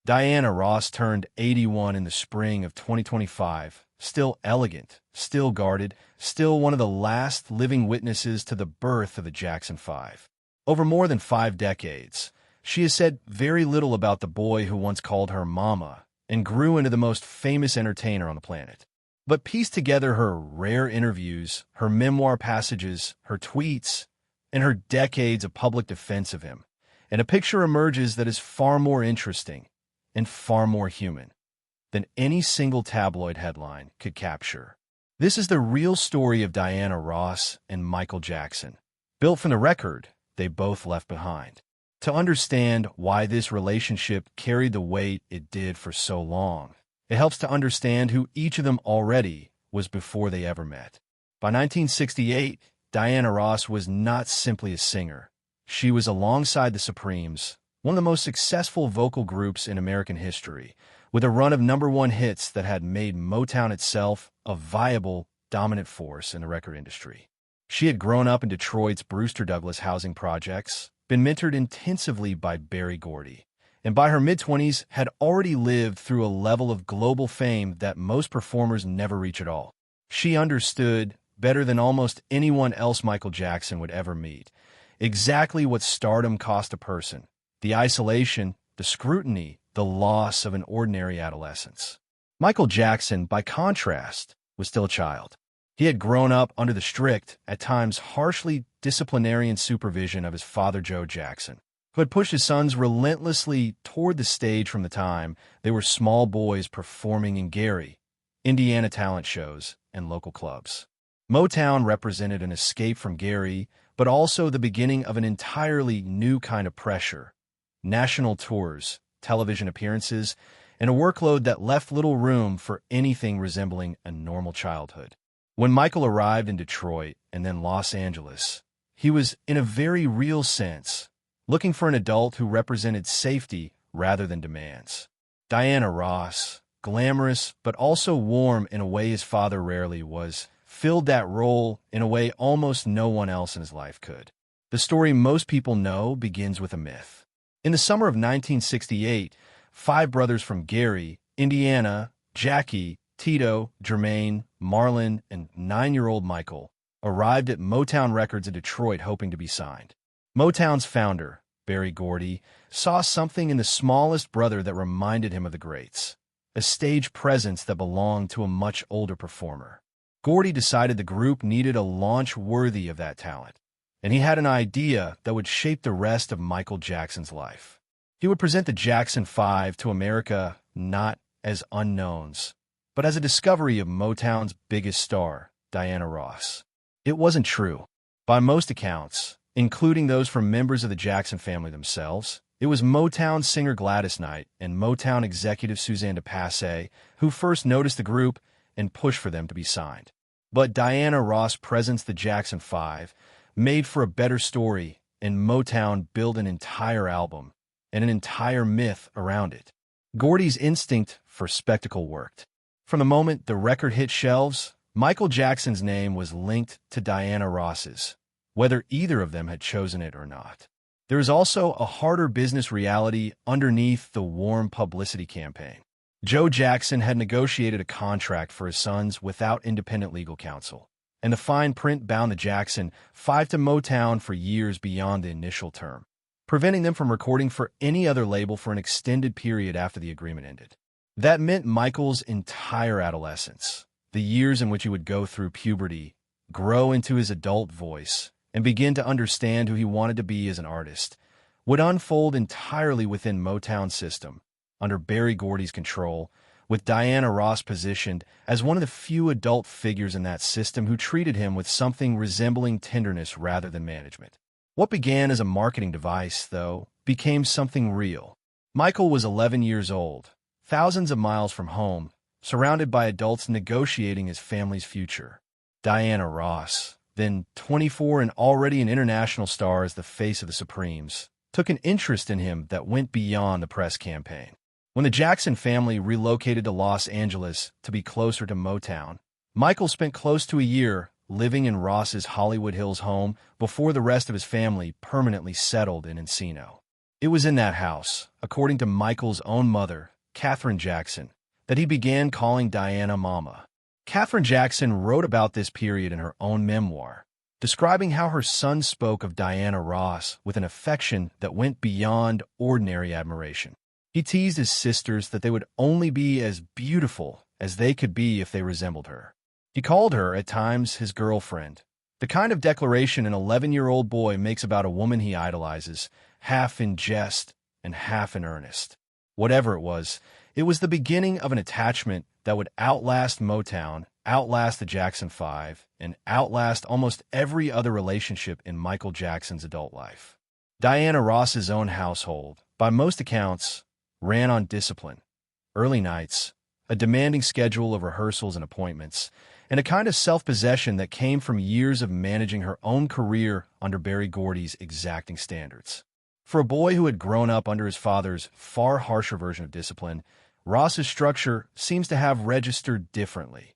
Diana Ross turned 81 in the spring of 2025, still elegant, still guarded, still one of the last living witnesses to the birth of the Jackson 5. Over more than 5 decades, she has said very little about the boy who once called her Mama and grew into the most famous entertainer on the planet. But piece together her rare interviews, her memoir passages, her tweets, and her decades of public defense of him, and a picture emerges that is far more interesting and far more human than any single tabloid headline could capture. This is the real story of Diana Ross and Michael Jackson, built from the record they both left behind. To understand why this relationship carried the weight it did for so long, it helps to understand who each of them already was before they ever met. By 1968, Diana Ross was not simply a singer. She was alongside the Supremes, one of the most successful vocal groups in American history, with a run of #1 hits that had made Motown itself a viable, dominant force in the record industry. She had grown up in Detroit's Brewster Douglas housing projects, been mentored intensively by Berry Gordy, and by her mid-20s had already lived through a level of global fame that most performers never reach at all. She understood, better than almost anyone else Michael Jackson would ever meet, exactly what stardom cost a person: the isolation, the scrutiny, the loss of an ordinary adolescence. Michael Jackson, by contrast, was still a child. He had grown up under the strict, at times harshly disciplinarian supervision of his father Joe Jackson, who had pushed his sons relentlessly toward the stage from the time they were small boys performing in Gary, Indiana talent shows, and local clubs. Motown represented an escape from Gary, but also the beginning of an entirely new kind of pressure: national tours, television appearances, and a workload that left little room for anything resembling a normal childhood. When Michael arrived in Detroit and then Los Angeles, he was, in a very real sense, looking for an adult who represented safety rather than demands. Diana Ross, glamorous but also warm in a way his father rarely was, filled that role in a way almost no one else in his life could. The story most people know begins with a myth. In the summer of 1968, 5 brothers from Gary, Indiana, Jackie, Tito, Jermaine, Marlon, and 9-year-old Michael, arrived at Motown Records in Detroit hoping to be signed. Motown's founder, Berry Gordy, saw something in the smallest brother that reminded him of the greats, a stage presence that belonged to a much older performer. Gordy decided the group needed a launch worthy of that talent, and he had an idea that would shape the rest of Michael Jackson's life. He would present the Jackson 5 to America not as unknowns, but as a discovery of Motown's biggest star, Diana Ross. It wasn't true. By most accounts, including those from members of the Jackson family themselves, it was Motown singer Gladys Knight and Motown executive Suzanne DePasse who first noticed the group and pushed for them to be signed. But Diana Ross presents the Jackson 5, made for a better story, and Motown built an entire album and an entire myth around it. Gordy's instinct for spectacle worked. From the moment the record hit shelves, Michael Jackson's name was linked to Diana Ross's, whether either of them had chosen it or not. There is also a harder business reality underneath the warm publicity campaign. Joe Jackson had negotiated a contract for his sons without independent legal counsel, and the fine print bound the Jackson 5 to Motown for years beyond the initial term, preventing them from recording for any other label for an extended period after the agreement ended. That meant Michael's entire adolescence, the years in which he would go through puberty, grow into his adult voice, and begin to understand who he wanted to be as an artist, would unfold entirely within Motown's system, under Berry Gordy's control, with Diana Ross positioned as one of the few adult figures in that system who treated him with something resembling tenderness rather than management. What began as a marketing device, though, became something real. Michael was 11 years old, thousands of miles from home, surrounded by adults negotiating his family's future. Diana Ross, then 24 and already an international star as the face of the Supremes, took an interest in him that went beyond the press campaign. When the Jackson family relocated to Los Angeles to be closer to Motown, Michael spent close to a year living in Ross's Hollywood Hills home before the rest of his family permanently settled in Encino. It was in that house, according to Michael's own mother, Katherine Jackson, that he began calling Diana Mama. Katherine Jackson wrote about this period in her own memoir, describing how her son spoke of Diana Ross with an affection that went beyond ordinary admiration. He teased his sisters that they would only be as beautiful as they could be if they resembled her. He called her, at times, his girlfriend, the kind of declaration an 11-year-old boy makes about a woman he idolizes, half in jest and half in earnest. Whatever it was the beginning of an attachment that would outlast Motown, outlast the Jackson 5, and outlast almost every other relationship in Michael Jackson's adult life. Diana Ross's own household, by most accounts, ran on discipline, early nights, a demanding schedule of rehearsals and appointments, and a kind of self-possession that came from years of managing her own career under Berry Gordy's exacting standards. For a boy who had grown up under his father's far harsher version of discipline, Ross's structure seems to have registered differently,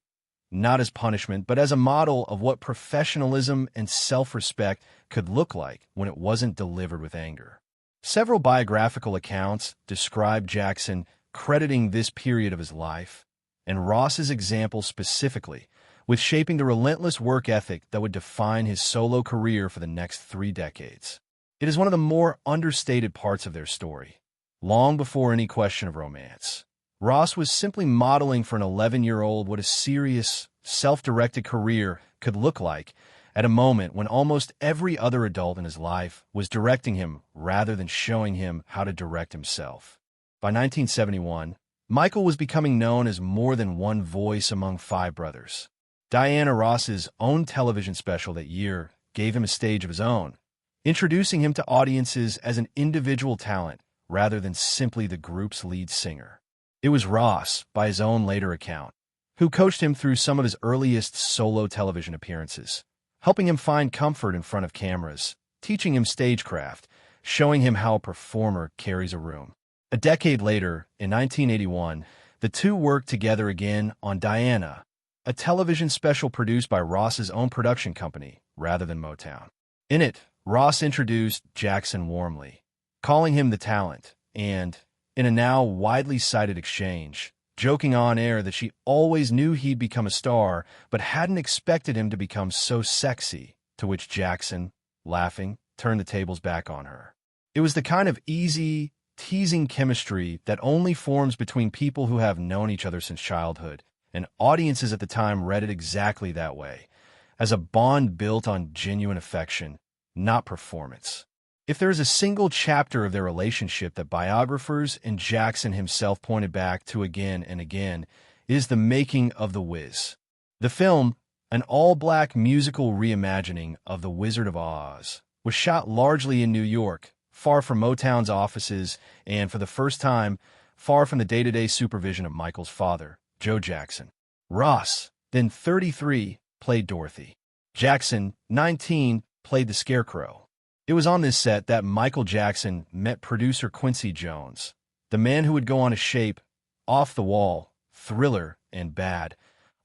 not as punishment, but as a model of what professionalism and self-respect could look like when it wasn't delivered with anger. Several biographical accounts describe Jackson crediting this period of his life, and Ross's example specifically, with shaping the relentless work ethic that would define his solo career for the next 3 decades. It is one of the more understated parts of their story. Long before any question of romance, Ross was simply modeling for an 11-year-old what a serious, self-directed career could look like at a moment when almost every other adult in his life was directing him rather than showing him how to direct himself. By 1971, Michael was becoming known as more than one voice among 5 brothers. Diana Ross's own television special that year gave him a stage of his own, introducing him to audiences as an individual talent rather than simply the group's lead singer. It was Ross, by his own later account, who coached him through some of his earliest solo television appearances, helping him find comfort in front of cameras, teaching him stagecraft, showing him how a performer carries a room. A decade later, in 1981, the two worked together again on Diana, a television special produced by Ross's own production company rather than Motown. In it, Ross introduced Jackson warmly, calling him the talent, and, in a now widely cited exchange, joking on air that she always knew he'd become a star, but hadn't expected him to become so sexy, to which Jackson, laughing, turned the tables back on her. It was the kind of easy, teasing chemistry that only forms between people who have known each other since childhood, and audiences at the time read it exactly that way, as a bond built on genuine affection, not performance. If there is a single chapter of their relationship that biographers and Jackson himself pointed back to again and again, it is the making of The Wiz. The film, an all-black musical reimagining of The Wizard of Oz, was shot largely in New York, far from Motown's offices and, for the first time, far from the day-to-day supervision of Michael's father, Joe Jackson. Ross, then 33, played Dorothy. Jackson, 19, played the Scarecrow. It was on this set that Michael Jackson met producer Quincy Jones, the man who would go on to shape Off the Wall, Thriller, and Bad,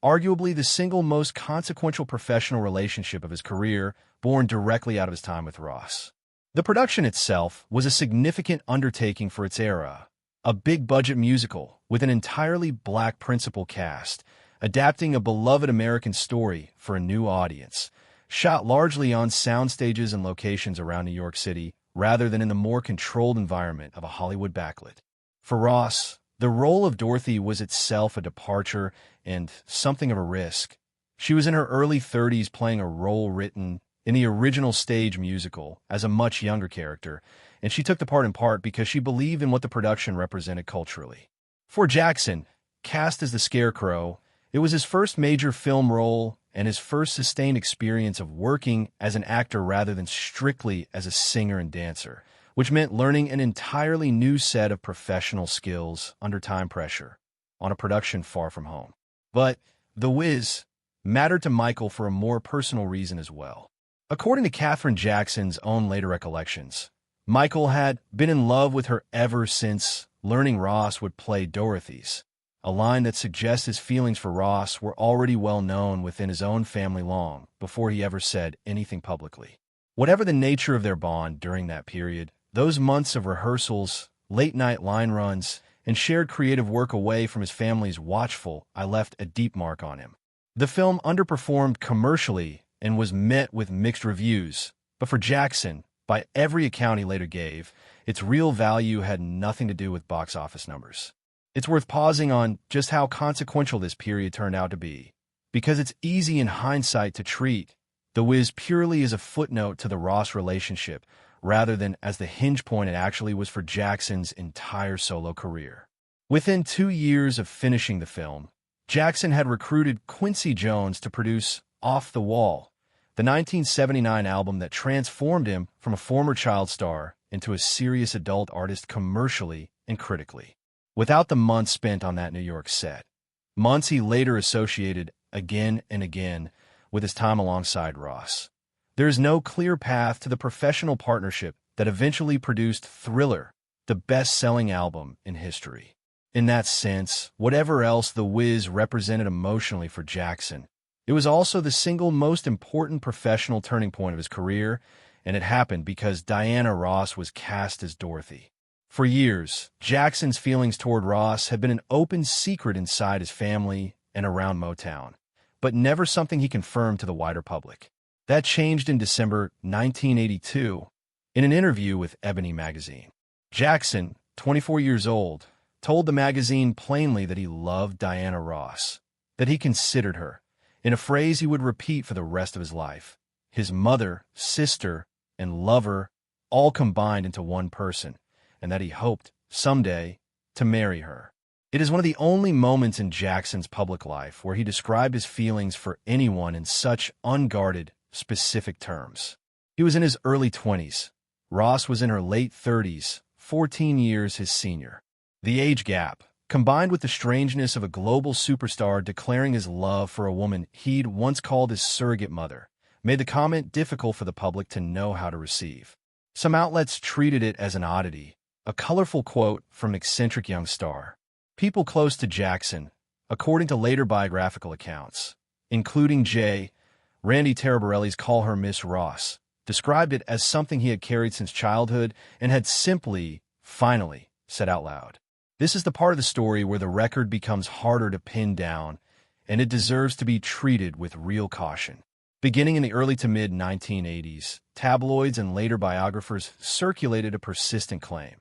arguably the single most consequential professional relationship of his career, born directly out of his time with Ross. The production itself was a significant undertaking for its era, a big-budget musical with an entirely black principal cast, adapting a beloved American story for a new audience, shot largely on sound stages and locations around New York City rather than in the more controlled environment of a Hollywood backlit. For Ross, the role of Dorothy was itself a departure and something of a risk. She was in her early 30s playing a role written in the original stage musical as a much younger character, and she took the part in part because she believed in what the production represented culturally. For Jackson, cast as the Scarecrow, it was his first major film role and his first sustained experience of working as an actor rather than strictly as a singer and dancer, which meant learning an entirely new set of professional skills under time pressure on a production far from home. But The Wiz mattered to Michael for a more personal reason as well. According to Katherine Jackson's own later recollections, Michael had been in love with her ever since learning Ross would play Dorothy's, a line that suggests his feelings for Ross were already well known within his own family long before he ever said anything publicly. Whatever the nature of their bond during that period, Those months of rehearsals, late-night line runs, and shared creative work away from his family's watchful eye left a deep mark on him. The film underperformed commercially and was met with mixed reviews, but for Jackson, by every account he later gave, its real value had nothing to do with box office numbers. It's worth pausing on just how consequential this period turned out to be, because it's easy in hindsight to treat The Wiz purely as a footnote to the Ross relationship, rather than as the hinge point it actually was for Jackson's entire solo career. Within 2 years of finishing the film, Jackson had recruited Quincy Jones to produce Off the Wall, the 1979 album that transformed him from a former child star into a serious adult artist commercially and critically. Without the months spent on that New York set, months he later associated again and again with his time alongside Ross, there is no clear path to the professional partnership that eventually produced Thriller, the best-selling album in history. In that sense, whatever else The Wiz represented emotionally for Jackson, it was also the single most important professional turning point of his career, and it happened because Diana Ross was cast as Dorothy. For years, Jackson's feelings toward Ross had been an open secret inside his family and around Motown, but never something he confirmed to the wider public. That changed in December 1982 in an interview with Ebony magazine. Jackson, 24 years old, told the magazine plainly that he loved Diana Ross, that he considered her, in a phrase he would repeat for the rest of his life, his mother, sister, and lover all combined into one person, and that he hoped, someday, to marry her. It is one of the only moments in Jackson's public life where he described his feelings for anyone in such unguarded, specific terms. He was in his early 20s. Ross was in her late 30s, 14 years his senior. The age gap, combined with the strangeness of a global superstar declaring his love for a woman he'd once called his surrogate mother, made the comment difficult for the public to know how to receive. Some outlets treated it as an oddity, a colorful quote from eccentric young star. People close to Jackson, according to later biographical accounts, including Randy Taraborelli's Call Her Miss Ross, described it as something he had carried since childhood and had simply, finally, said out loud. This is the part of the story where the record becomes harder to pin down, and it deserves to be treated with real caution. Beginning in the early to mid-1980s, tabloids and later biographers circulated a persistent claim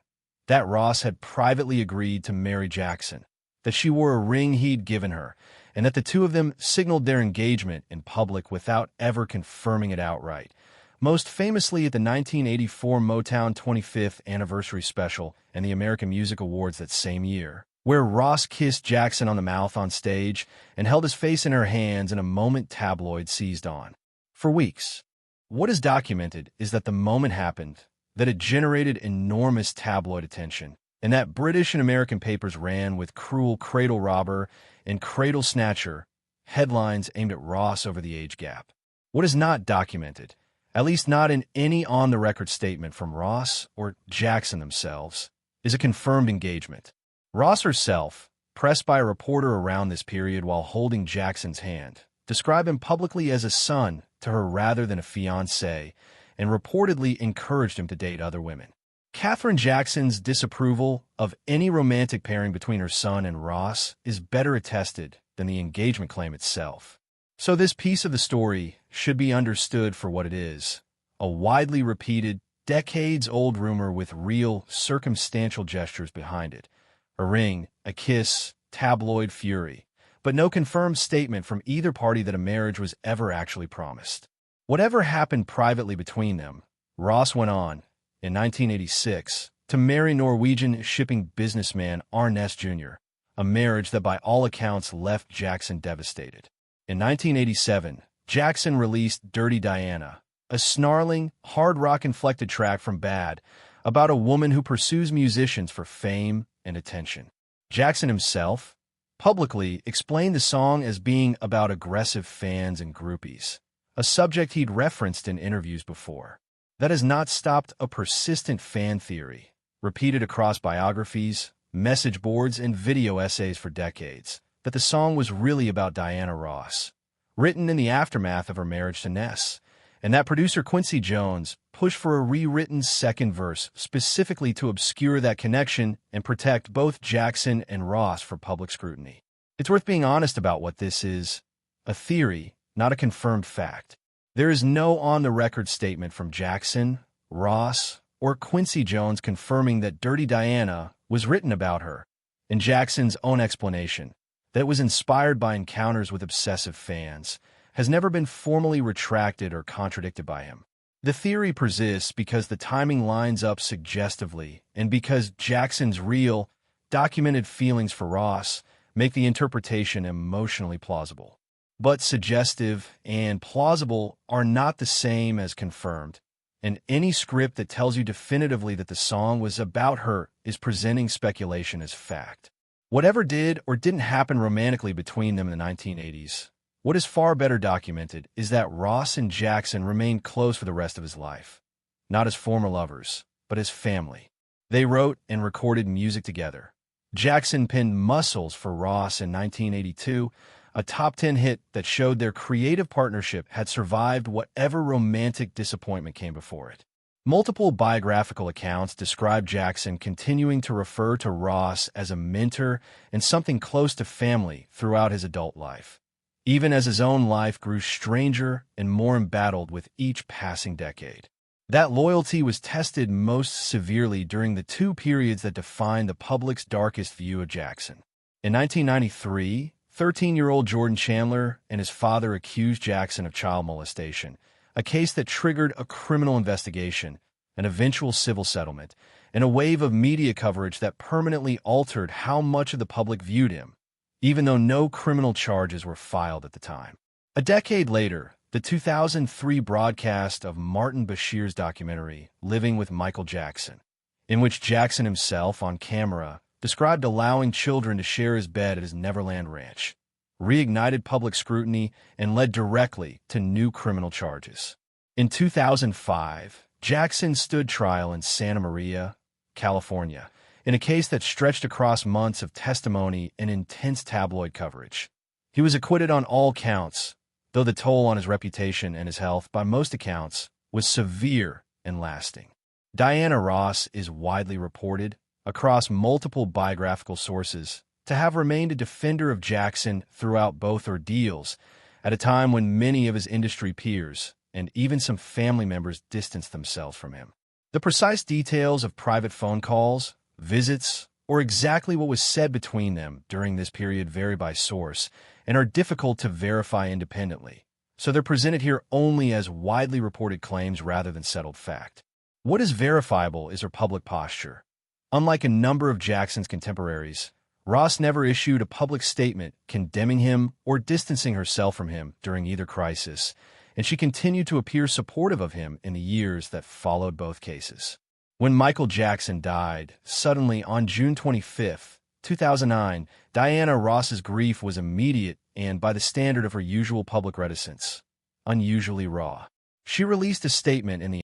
that Ross had privately agreed to marry Jackson, that she wore a ring he'd given her, and that the two of them signaled their engagement in public without ever confirming it outright, most famously at the 1984 Motown 25th Anniversary Special and the American Music Awards that same year, where Ross kissed Jackson on the mouth on stage and held his face in her hands in a moment tabloids seized on. For weeks, what is documented is that the moment happened, that it generated enormous tabloid attention, and that British and American papers ran with cruel cradle robber and cradle snatcher headlines aimed at Ross over the age gap. What is not documented, at least not in any on-the-record statement from Ross or Jackson themselves, is a confirmed engagement. Ross herself, pressed by a reporter around this period while holding Jackson's hand, described him publicly as a son to her rather than a fiancé, and reportedly encouraged him to date other women. Katherine Jackson's disapproval of any romantic pairing between her son and Ross is better attested than the engagement claim itself. So this piece of the story should be understood for what it is, a widely repeated, decades-old rumor with real, circumstantial gestures behind it. A ring, a kiss, tabloid fury, but no confirmed statement from either party that a marriage was ever actually promised. Whatever happened privately between them, Ross went on, in 1986, to marry Norwegian shipping businessman Arnes Jr., a marriage that by all accounts left Jackson devastated. In 1987, Jackson released Dirty Diana, a snarling, hard rock-inflected track from Bad about a woman who pursues musicians for fame and attention. Jackson himself publicly explained the song as being about aggressive fans and groupies, a subject he'd referenced in interviews before. That has not stopped a persistent fan theory, repeated across biographies, message boards, and video essays for decades, that the song was really about Diana Ross, written in the aftermath of her marriage to Ness, and that producer Quincy Jones pushed for a rewritten second verse specifically to obscure that connection and protect both Jackson and Ross for public scrutiny. It's worth being honest about what this is: a theory, not a confirmed fact. There is no on-the-record statement from Jackson, Ross, or Quincy Jones confirming that Dirty Diana was written about her, and Jackson's own explanation, that it was inspired by encounters with obsessive fans, has never been formally retracted or contradicted by him. The theory persists because the timing lines up suggestively, and because Jackson's real, documented feelings for Ross make the interpretation emotionally plausible. But suggestive and plausible are not the same as confirmed, and any script that tells you definitively that the song was about her is presenting speculation as fact. Whatever did or didn't happen romantically between them in the 1980s, what is far better documented is that Ross and Jackson remained close for the rest of his life, not as former lovers, but as family. They wrote and recorded music together. Jackson penned Muscles for Ross in 1982, a top 10 hit that showed their creative partnership had survived whatever romantic disappointment came before it. Multiple biographical accounts describe Jackson continuing to refer to Ross as a mentor and something close to family throughout his adult life, even as his own life grew stranger and more embattled with each passing decade. That loyalty was tested most severely during the two periods that defined the public's darkest view of Jackson. In 1993, 13-year-old Jordan Chandler and his father accused Jackson of child molestation, a case that triggered a criminal investigation, an eventual civil settlement, and a wave of media coverage that permanently altered how much of the public viewed him, even though no criminal charges were filed at the time. A decade later, the 2003 broadcast of Martin Bashir's documentary, Living with Michael Jackson, in which Jackson himself, on camera, described allowing children to share his bed at his Neverland Ranch, reignited public scrutiny and led directly to new criminal charges. In 2005, Jackson stood trial in Santa Maria, California, in a case that stretched across months of testimony and intense tabloid coverage. He was acquitted on all counts, though the toll on his reputation and his health, by most accounts, was severe and lasting. Diana Ross is widely reported, across multiple biographical sources, to have remained a defender of Jackson throughout both ordeals, at a time when many of his industry peers, and even some family members, distanced themselves from him. The precise details of private phone calls, visits, or exactly what was said between them during this period vary by source and are difficult to verify independently, so they're presented here only as widely reported claims rather than settled fact. What is verifiable is her public posture. Unlike a number of Jackson's contemporaries, Ross never issued a public statement condemning him or distancing herself from him during either crisis, and she continued to appear supportive of him in the years that followed both cases. When Michael Jackson died, suddenly on June 25, 2009, Diana Ross's grief was immediate and, by the standard of her usual public reticence, unusually raw. She released a statement in the